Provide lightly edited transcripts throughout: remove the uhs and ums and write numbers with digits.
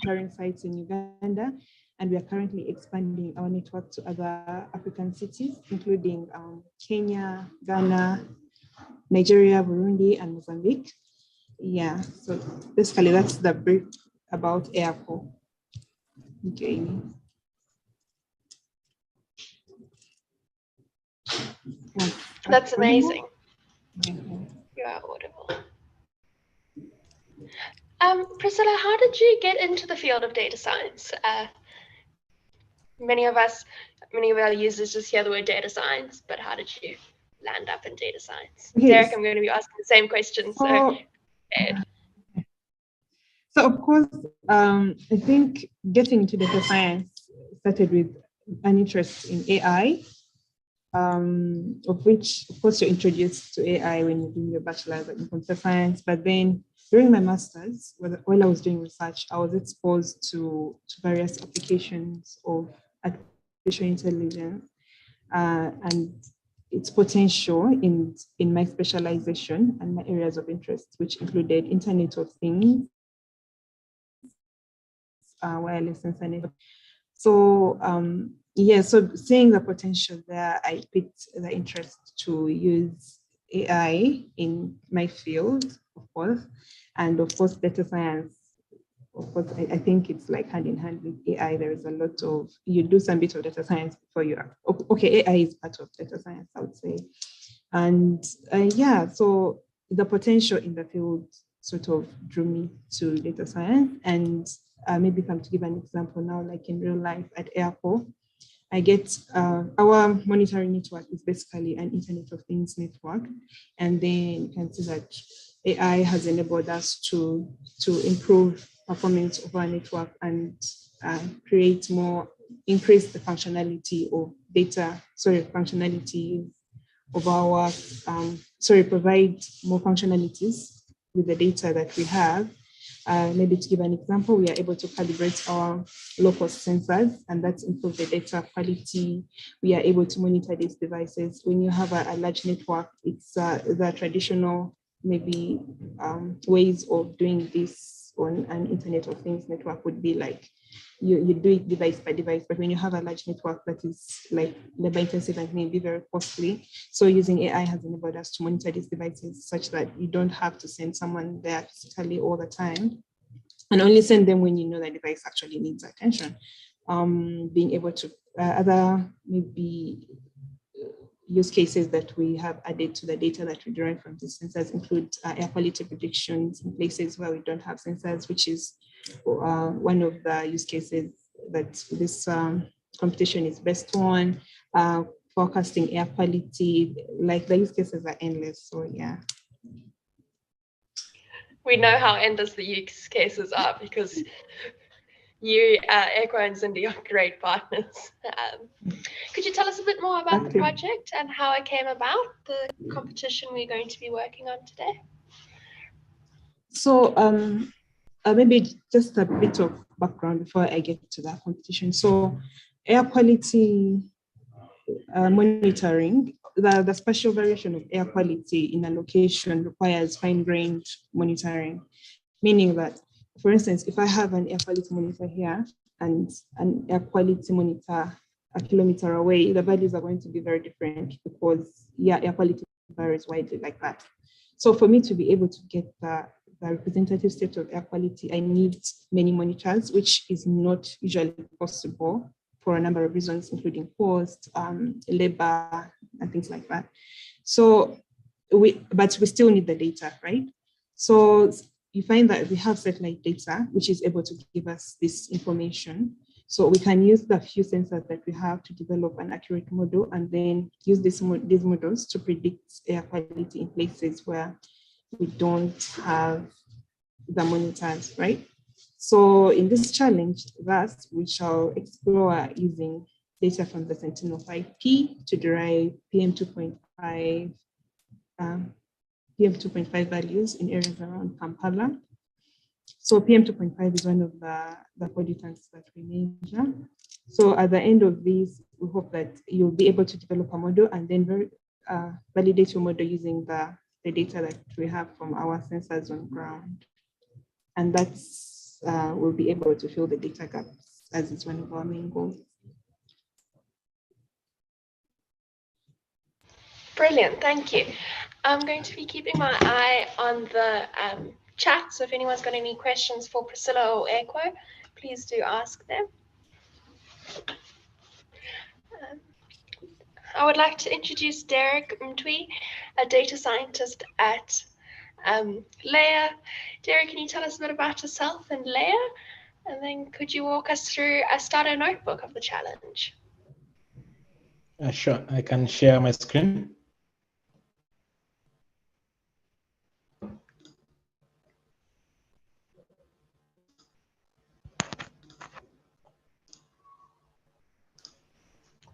monitoring sites in Uganda, and we are currently expanding our network to other African cities, including Kenya, Ghana, Nigeria, Burundi, and Mozambique. Yeah, so basically that's the brief about AirQo. Okay. That's amazing. Mm-hmm. You are audible. Priscilla, how did you get into the field of data science? Many of our users just hear the word data science, but how did you land up in data science? Okay. Derek, I'm going to be asking the same question. So of course, I think getting into data science started with an interest in AI, of which, of course, you're introduced to AI when you're doing your bachelor's in computer science. But then during my master's, while I was doing research, I was exposed to various applications of artificial intelligence and its potential in my specialization and my areas of interest, which included Internet of Things, wireless sensor network. So so seeing the potential there, I picked the interest to use AI in my field, of course, and of course data science. Of course, I think it's like hand in hand with AI. There is a lot of, you do some bit of data science before you are, okay, AI is part of data science, I would say. And so the potential in the field sort of drew me to data science. And maybe if I'm to give an example now, like in real life at AirQo, I get our monitoring network is basically an Internet of Things network. And then you can see that AI has enabled us to improve performance of our network and increase the functionality of functionality of our, provide more functionalities with the data that we have. Maybe to give an example, we are able to calibrate our low-cost sensors, and that's improved the data quality. We are able to monitor these devices. When you have a large network, it's the traditional maybe ways of doing this on an Internet of Things network would be like you do it device by device, but when you have a large network that is like labor intensive and may be very costly, so using AI has enabled us to monitor these devices such that you don't have to send someone there physically all the time, and only send them when you know the device actually needs attention. Being able to other maybe use cases that we have added to the data that we derive from these sensors include air quality predictions in places where we don't have sensors, which is one of the use cases that this competition is based on. Forecasting air quality, like the use cases are endless. So yeah. We know how endless the use cases are because you, AirQo and Zindi, are great partners. Could you tell us a bit more about the project and how it came about, the competition we're going to be working on today? So maybe just a bit of background before I get to that competition. So air quality monitoring, the spatial variation of air quality in a location requires fine-grained monitoring, meaning that, for instance, if I have an air quality monitor here and an air quality monitor a kilometer away, the values are going to be very different because air quality varies widely like that. So for me to be able to get the representative state of air quality, I need many monitors, which is not usually possible for a number of reasons, including cost, labor, and things like that. So but we still need the data, right? So you find that we have satellite data, which is able to give us this information. So we can use the few sensors that we have to develop an accurate model and then use these models to predict air quality in places where we don't have the monitors, right? So in this challenge, thus, we shall explore using data from the Sentinel-5P to derive PM2.5 values in areas around Kampala. So PM2.5 is one of the pollutants that we measure. So at the end of this, we hope that you'll be able to develop a model and then validate your model using the data that we have from our sensors on ground. And that's we'll be able to fill the data gaps, as it's one of our main goals. Brilliant, thank you. I'm going to be keeping my eye on the chat, so if anyone's got any questions for Priscilla or AirQo, please do ask them. I would like to introduce Derek Mtwi, a data scientist at Layer. Derek, can you tell us a bit about yourself and Layer? And then could you walk us through a starter notebook of the challenge? Sure, I can share my screen.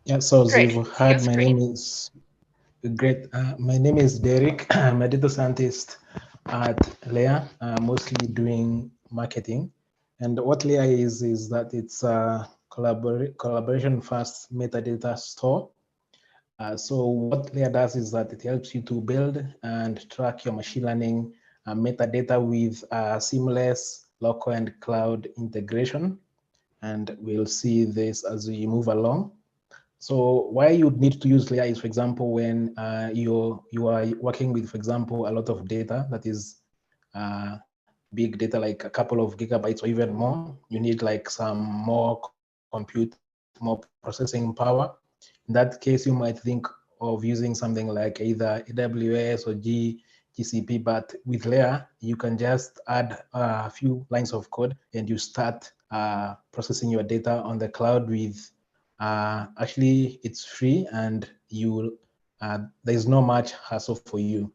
Yeah, so as you've heard, my name is my name is Derek. I'm a data scientist at Layer, mostly doing marketing. And what Layer is that it's a collaboration-first metadata store. So what Layer does is that it helps you to build and track your machine learning metadata with seamless local and cloud integration. And we'll see this as we move along. So why you need to use Layer is, for example, when you are working with, for example, a lot of data that is big data, like a couple of gigabytes or even more, you need like some more compute, more processing power. In that case, you might think of using something like either AWS or GCP, but with Layer, you can just add a few lines of code and you start processing your data on the cloud with actually it's free and you there's no much hassle for you.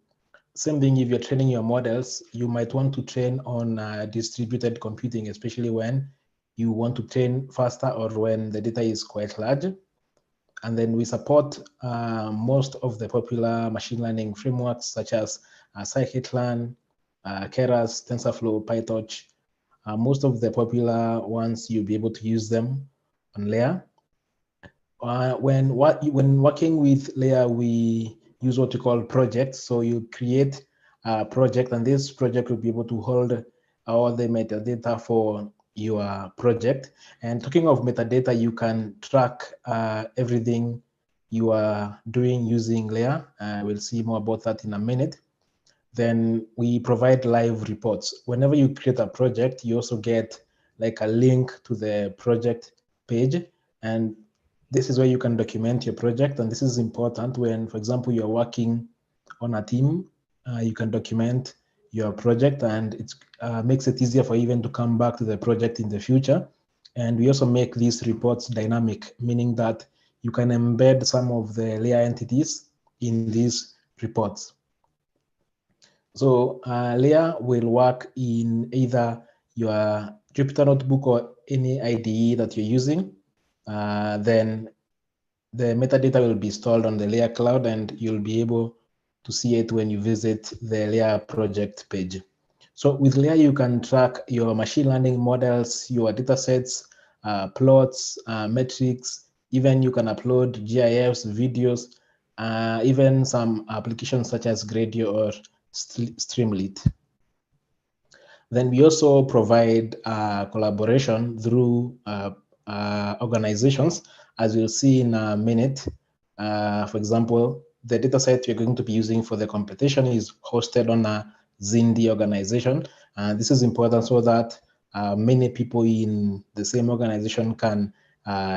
Same thing if you're training your models, you might want to train on distributed computing, especially when you want to train faster or when the data is quite large. And then we support most of the popular machine learning frameworks such as scikit-learn, Keras, TensorFlow, PyTorch. Most of the popular ones, you'll be able to use them on Layer. When working with Layer, we use what we call projects. So you create a project, and this project will be able to hold all the metadata for your project. And talking of metadata, you can track everything you are doing using Layer. We'll see more about that in a minute. Then we provide live reports. Whenever you create a project, you also get like a link to the project page, and this is where you can document your project. And this is important when, for example, you're working on a team, you can document your project, and it makes it easier for you even to come back to the project in the future. And we also make these reports dynamic, meaning that you can embed some of the Layer entities in these reports. So Layer will work in either your Jupyter Notebook or any IDE that you're using. Then the metadata will be stored on the Layer cloud, and you'll be able to see it when you visit the Layer project page. So with Layer, you can track your machine learning models, your data sets, plots, metrics. Even you can upload GIFs, videos, even some applications such as Gradio or Streamlit. Then we also provide collaboration through organizations, as we'll see in a minute. For example, the dataset you're going to be using for the competition is hosted on a Zindi organization. This is important so that many people in the same organization can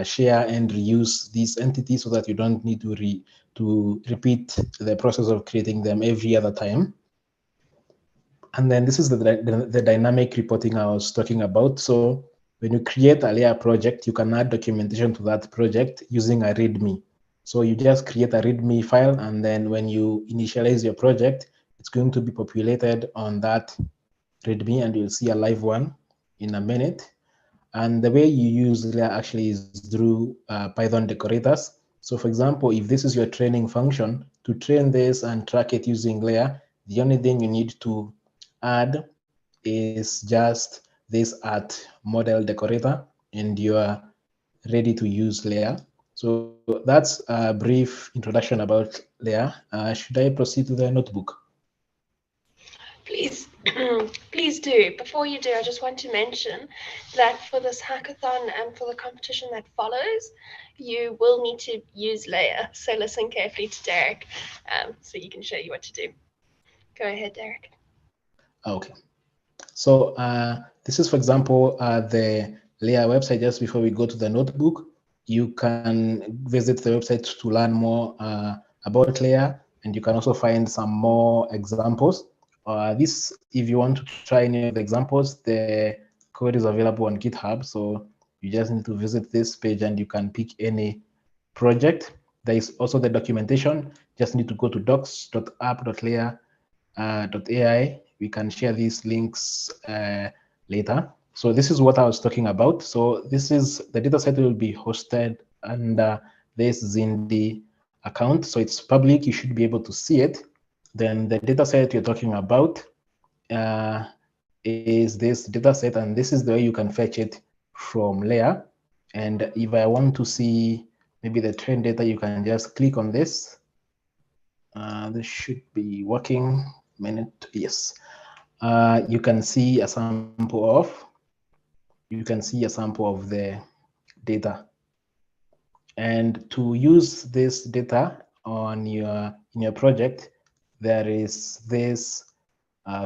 share and reuse these entities so that you don't need to repeat the process of creating them every other time. And then this is the dynamic reporting I was talking about. So when you create a Layer project, you can add documentation to that project using a README. So you just create a README file, and then when you initialize your project, it's going to be populated on that README, and you'll see a live one in a minute. And the way you use Layer actually is through Python decorators. So for example, if this is your training function, to train this and track it using Layer, the only thing you need to add is just this @model decorator, and you are ready to use Layer. So that's a brief introduction about Layer. Should I proceed to the notebook? Please, please do. Before you do, I just want to mention that for this hackathon and for the competition that follows, you will need to use Layer. So listen carefully to Derek, so he can show you what to do. Go ahead, Derek. Okay. So this is, for example, the Layer website. Just before we go to the notebook, you can visit the website to learn more about Layer, and you can also find some more examples. This, if you want to try any of the examples, the code is available on GitHub. So you just need to visit this page and you can pick any project. There is also the documentation. Just need to go to docs.app.layer.ai. We can share these links later. So this is what I was talking about. So this is the dataset will be hosted under this Zindi account. So it's public, you should be able to see it. Then the dataset you're talking about is this dataset, and this is the way you can fetch it from Layer. And if I want to see maybe the trend data, you can just click on this. This should be working. Minute, yes. You can see a sample of the data. And to use this data in your project, there is this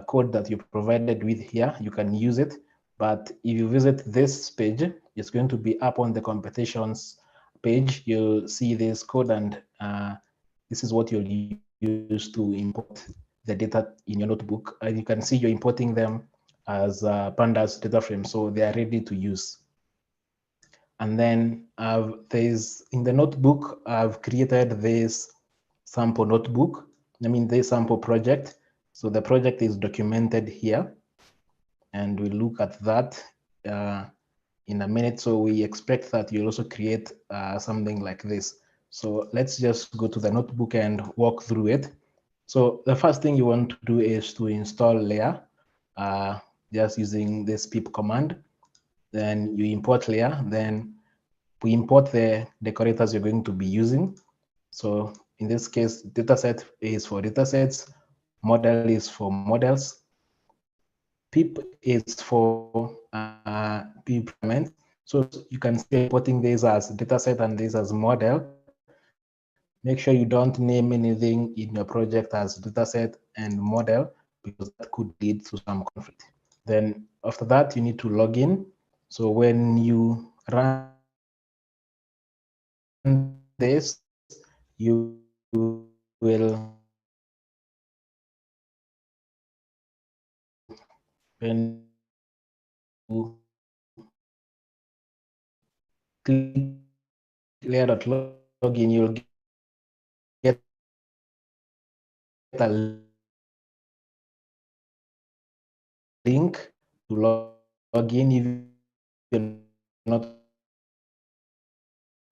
code that you provided with here. You can use it, but if you visit this page, it's going to be up on the competitions page. You'll see this code, and this is what you'll use to import the data in your notebook. And you can see you're importing them as pandas data frame, so they are ready to use. And then in the notebook, I've created this sample notebook. This sample project. So the project is documented here, and we'll look at that in a minute. So we expect that you'll also create something like this. So let's just go to the notebook and walk through it. So the first thing you want to do is to install Layer, just using this pip command. Then you import Layer. Then we import the decorators you're going to be using. So in this case, dataset is for datasets, model is for models, pip is for pip requirements. So you can see importing this as dataset and this as model. Make sure you don't name anything in your project as dataset and model, because that could lead to some conflict. Then after that, you need to log in. So when you run this, you will, when you click layer.login, you'll get a link to log in if you're not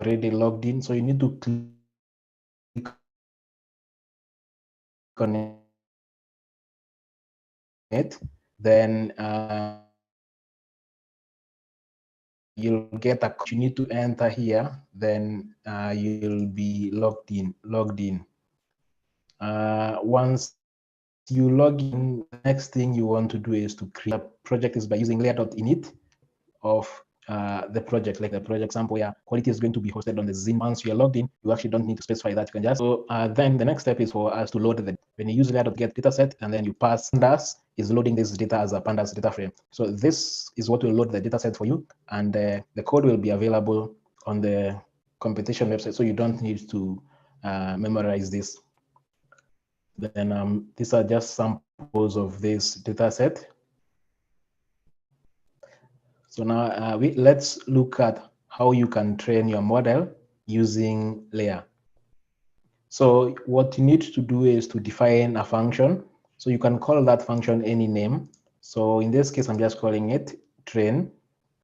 already logged in. So you need to click on it. Then you'll get a code you need to enter here. Then you'll be logged in. Once you log in, the next thing you want to do is to create a project is by using layer.init of the project, like the project sample where quality is going to be hosted on the Zindi. Once you're logged in, you actually don't need to specify that. You can just, so then the next step is for us to load when you use layer.get dataset, and then you pass pandas is loading this data as a pandas data frame. So this is what will load the dataset for you, and the code will be available on the competition website, so you don't need to memorize this. Then these are just samples of this dataset. So now let's look at how you can train your model using Layer. So what you need to do is to define a function. So you can call that function any name. So in this case, I'm just calling it train,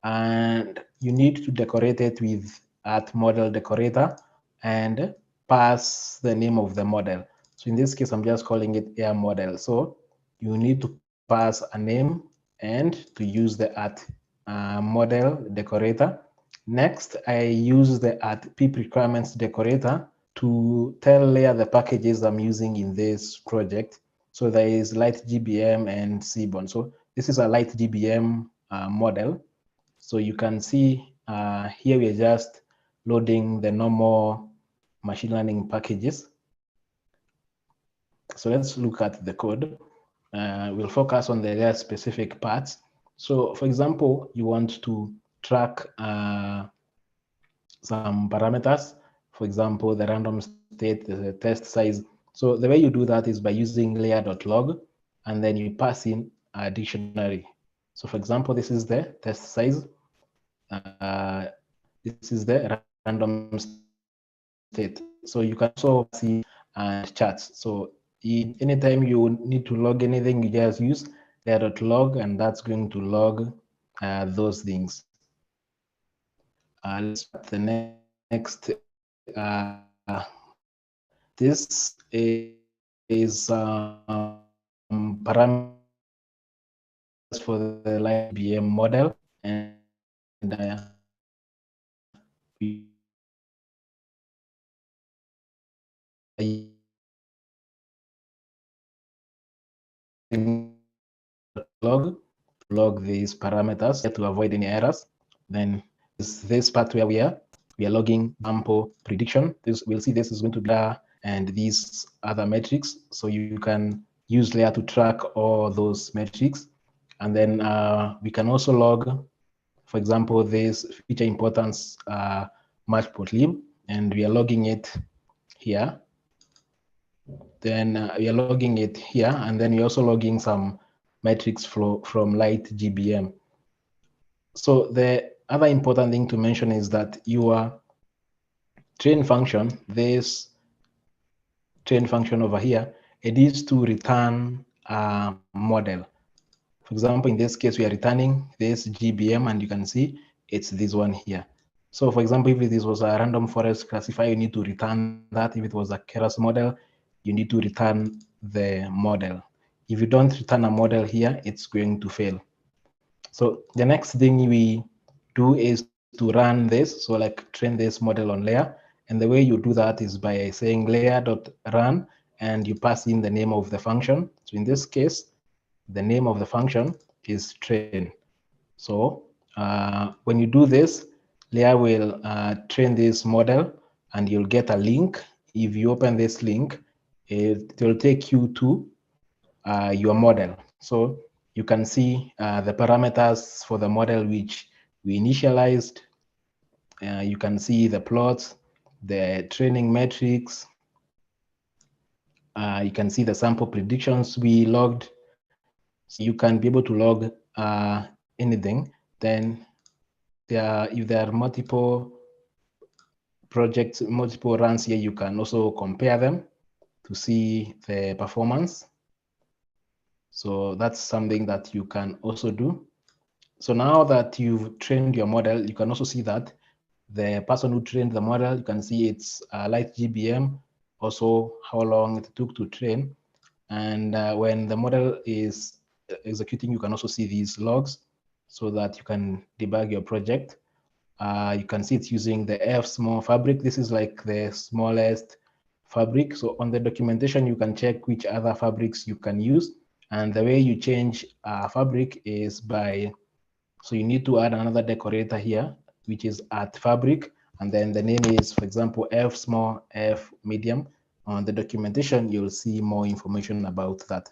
and you need to decorate it with @model_decorator and pass the name of the model. So in this case, I'm just calling it air model. So you need to pass a name and to use the @model decorator. Next, I use the @pip requirements decorator to tell Layer the packages I'm using in this project. So there is light GBM and seaborne. So this is a light GBM model. So you can see here we are just loading the normal machine learning packages. So let's look at the code. We'll focus on the layer specific parts. So for example, you want to track some parameters, for example, the random state, the test size. So the way you do that is by using layer.log, and then you pass in a dictionary. So for example, this is the test size. This is the random state. So you can also see charts. So anytime you need to log anything, you just use layer.log, and that's going to log those things. Let's start the next. This is parameters for the live BM model, and we log these parameters to avoid any errors. Then this part where we are logging sample prediction. We'll see this is going to be layer and these other metrics. So you can use layer to track all those metrics. And then we can also log, for example, this feature importance matchplotlib, and we are logging it here. Then we are logging it here, and then we're also logging some metrics from light GBM. So the other important thing to mention is that your train function, this train function over here, it is to return a model. For example, in this case, we are returning this GBM, and you can see it's this one here. So for example, if this was a random forest classifier, you need to return that. If it was a Keras model, you need to return the model. If you don't return a model here, it's going to fail. So the next thing we do is to run this, so like train this model on layer. And the way you do that is by saying layer.run, and you pass in the name of the function. So in this case, the name of the function is train. So when you do this, layer will train this model, and you'll get a link. If you open this link, it will take you to your model. So you can see the parameters for the model which we initialized. You can see the plots, the training metrics. You can see the sample predictions we logged. So you can be able to log anything. Then if there are multiple projects, multiple runs here, you can also compare them to see the performance. So that's something that you can also do. So now that you've trained your model, you can also see that the person who trained the model, you can see it's light GBM, also how long it took to train. And when the model is executing, you can also see these logs so that you can debug your project. You can see it's using the F small fabric. This is like the smallest fabric. So on the documentation, you can check which other fabrics you can use. And the way you change fabric is by, so you need to add another decorator here, which is at fabric. And then the name is, for example, F small, F medium. On the documentation, you'll see more information about that.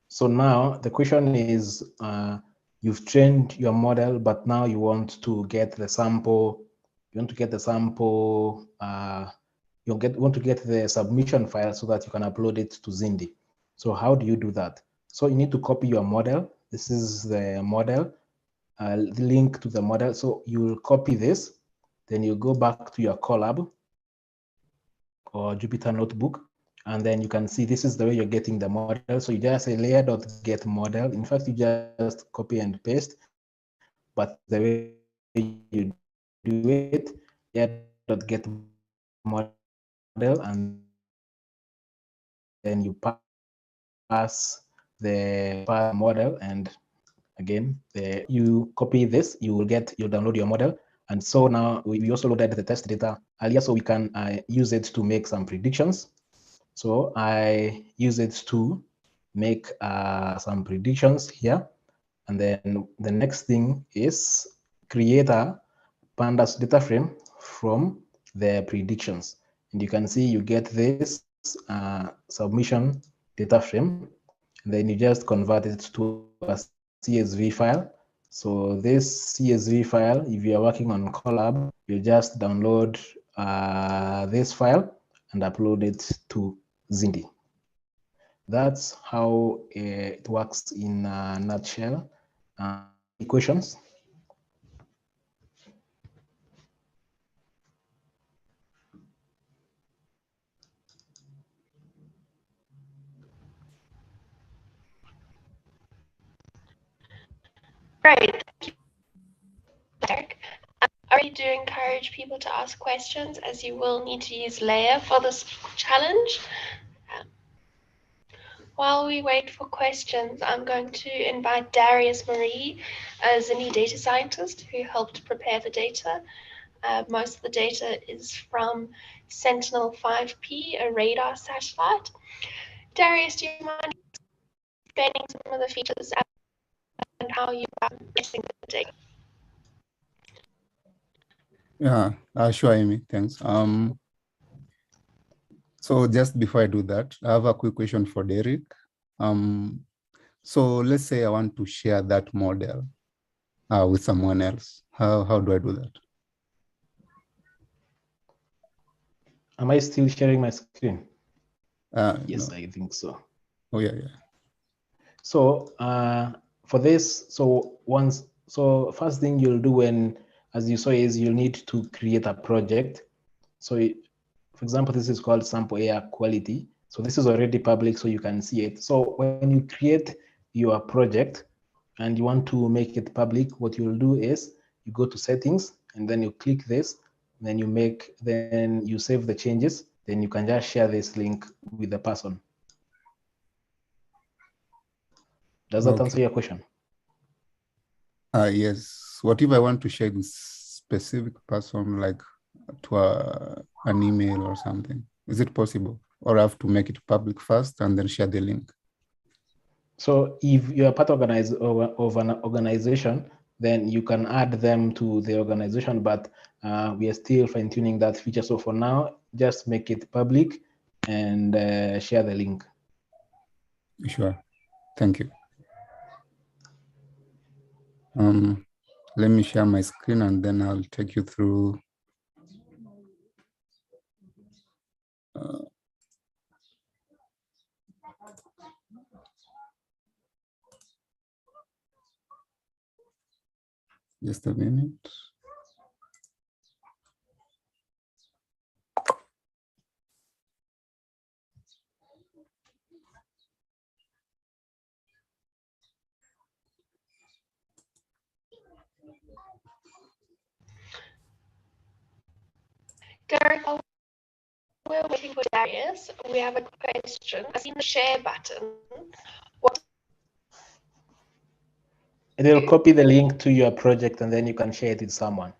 So now the question is, you've trained your model, but now you want to get the sample. You want to get the sample. Want to get the submission file so that you can upload it to Zindi. So how do you do that? So you need to copy your model. This is the model, the link to the model. So you will copy this, then you go back to your Colab or Jupyter Notebook, and then you can see this is the way you're getting the model. So you just say layer.get model. In fact, you just copy and paste, but the way you do it, layer.get model, and then you pass the model, and again, you copy this, you download your model. And so now we also loaded the test data earlier, so we can use it to make some predictions. So I use it to make some predictions here. And then the next thing is create a pandas data frame from the predictions. And you can see you get this submission data frame. And then you just convert it to a CSV file. So this CSV file, if you're working on Colab, you just download this file and upload it to Zindi. That's how it works in a nutshell. Any questions? Great, thank you, Derek. I really do encourage people to ask questions, as you will need to use Layer for this challenge. While we wait for questions, I'm going to invite Darius Marie, a Zindi data scientist who helped prepare the data. Most of the data is from Sentinel-5P, a radar satellite. Darius, do you mind explaining some of the features and how you are mixing the data? Yeah, sure, Amy, thanks. So just before I do that, I have a quick question for Derek. So let's say I want to share that model with someone else. How do I do that? Am I still sharing my screen? Yes, No. I think so. Oh, yeah. So for this, first thing you'll do when, as you saw, is you'll need to create a project. So for example, this is called sample air quality. So this is already public, so you can see it. So when you create your project and you want to make it public, what you'll do is you go to settings and then you click this, then you save the changes, then you can just share this link with the person. Does that answer your question? Yes. What if I want to share this specific person, like to an email or something? Is it possible? Or I have to make it public first and then share the link? So if you're part of an organization, then you can add them to the organization, but we are still fine-tuning that feature. So for now, just make it public and share the link. Sure. Thank you. Let me share my screen and then I'll take you through. Just a minute. Derek, while we're waiting for Darius, we have a question. I've seen the share button. It will copy the link to your project and then you can share it with someone.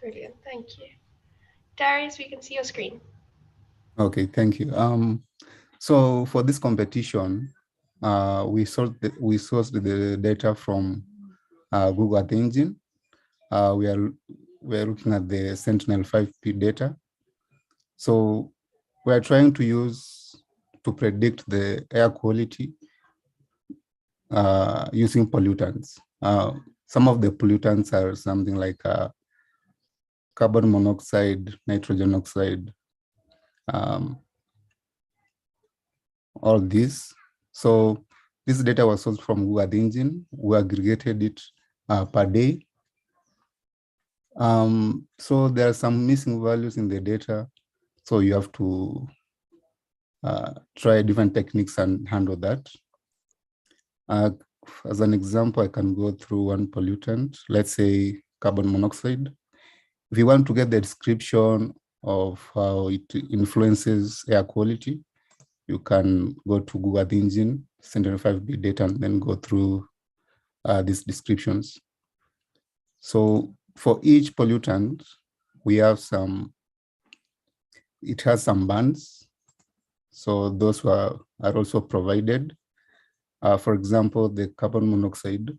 Brilliant, thank you. Darius, we can see your screen. Okay, thank you. So for this competition, we sourced the data from Google Earth Engine. We are looking at the Sentinel-5P data. So we are trying to predict the air quality using pollutants. Some of the pollutants are something like carbon monoxide, nitrogen oxide, all this. So this data was sourced from Google Earth Engine. We aggregated it per day. So there are some missing values in the data. So you have to try different techniques and handle that. As an example, I can go through one pollutant, let's say carbon monoxide. If you want to get the description of how it influences air quality, you can go to Google Earth Engine, Sentinel-5P data, and then go through these descriptions. So for each pollutant, we have some it has some bands. So those are also provided. For example, the carbon monoxide,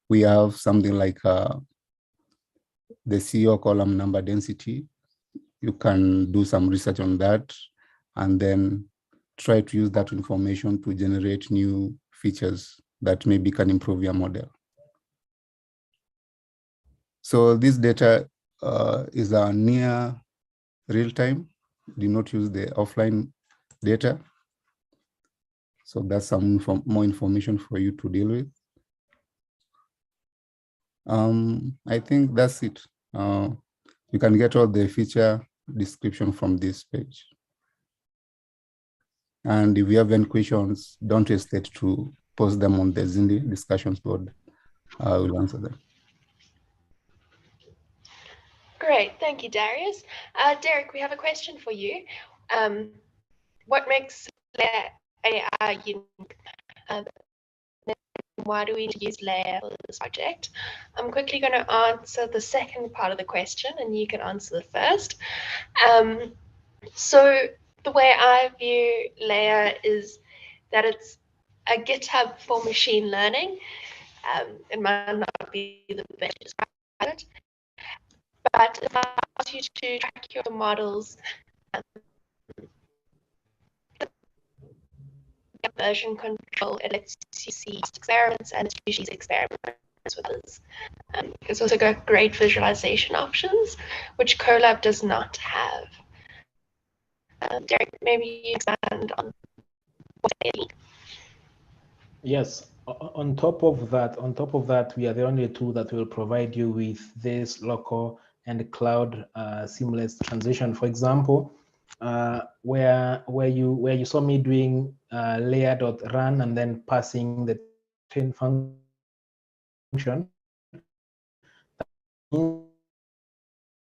we have something like the CO column number density. You can do some research on that and then try to use that information to generate new features that maybe can improve your model. So this data is near real time. Do not use the offline data. So that's some more information for you to deal with. I think that's it. You can get all the feature description from this page. And if you have any questions, don't hesitate to post them on the Zindi discussions board. I will answer them. Great, thank you, Darius. Derek, we have a question for you. What makes Layer.ai unique? Why do we use Layer for this project? I'm quickly going to answer the second part of the question, and you can answer the first. So the way I view Layer is that it's a GitHub for machine learning. It might not be the best to describe it, but it allows you to track your models, version control. It lets you see experiments and species experiments with others. It's also got great visualization options, which Colab does not have. Derek, maybe you expand on what they mean. Yes, on top of that, we are the only tool that will provide you with this local and cloud seamless transition. For example, where you saw me doing layer.run and then passing the train function,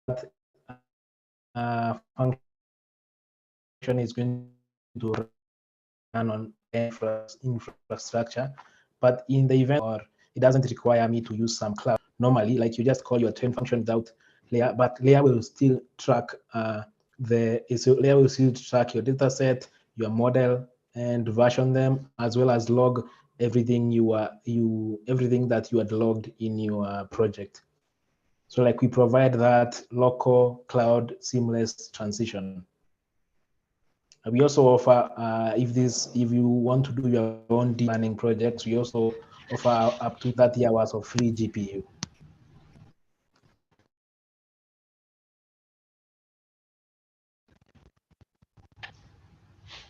that function is going to run on infrastructure, but in the event or it doesn't require me to use some cloud. Normally, like you just call your train function without Layer, but Layer will still track Layer will still track your data set, your model, and version them, as well as log everything everything that you had logged in your project. So like we provide that local cloud seamless transition. We also offer, if you want to do your own deep learning projects, we also offer up to 30 hours of free GPU.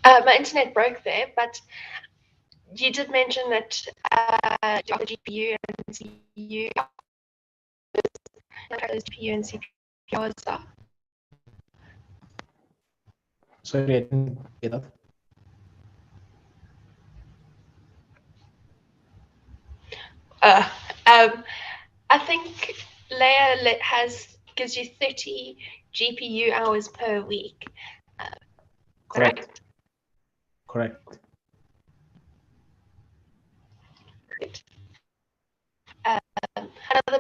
My internet broke there, but you did mention that you offer GPU and CPU. GPU and CPU stuff. Sorry, I didn't get that. I think Layer gives you 30 GPU hours per week. Correct. Correct. Great. Another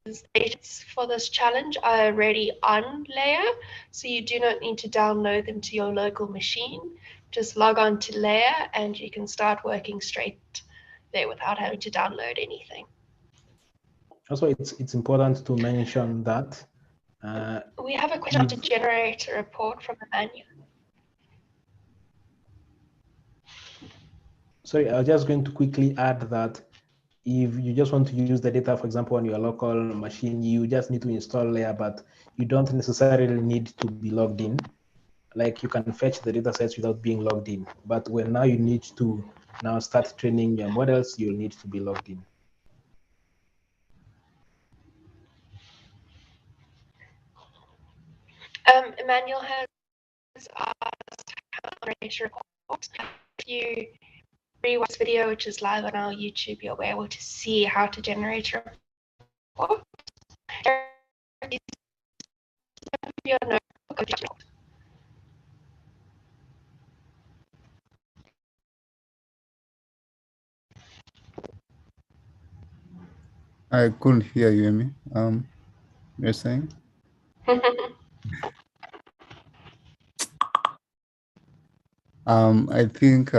is dates for this challenge are already on Layer, so you do not need to download them to your local machine. Just log on to Layer and you can start working straight there without having to download anything. Also, it's important to mention that we have a question to generate a report from Emmanuel. Sorry, I was just going to quickly add that if you just want to use the data, for example, on your local machine, you just need to install Layer, but you don't necessarily need to be logged in. Like you can fetch the data sets without being logged in. But when now you need to now start training your models, you'll need to be logged in. Emmanuel has asked how to generate a report. If you rewatch this video, which is live on our YouTube, you'll be able to see how to generate a report. I couldn't hear you, Amy. You're saying? I think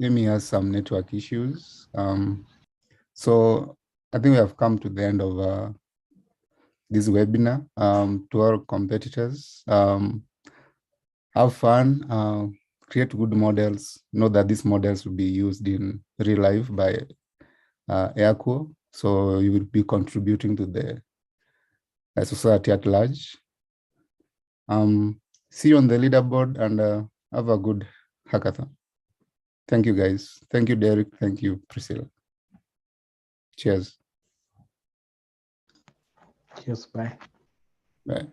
Amy has some network issues. So I think we have come to the end of this webinar. To our competitors, have fun, create good models. Know that these models will be used in real life by AirQo. So you will be contributing to the society at large. See you on the leaderboard and have a good hackathon. Thank you, guys. Thank you, Derek. Thank you, Priscilla. Cheers. Cheers. Bye. Bye.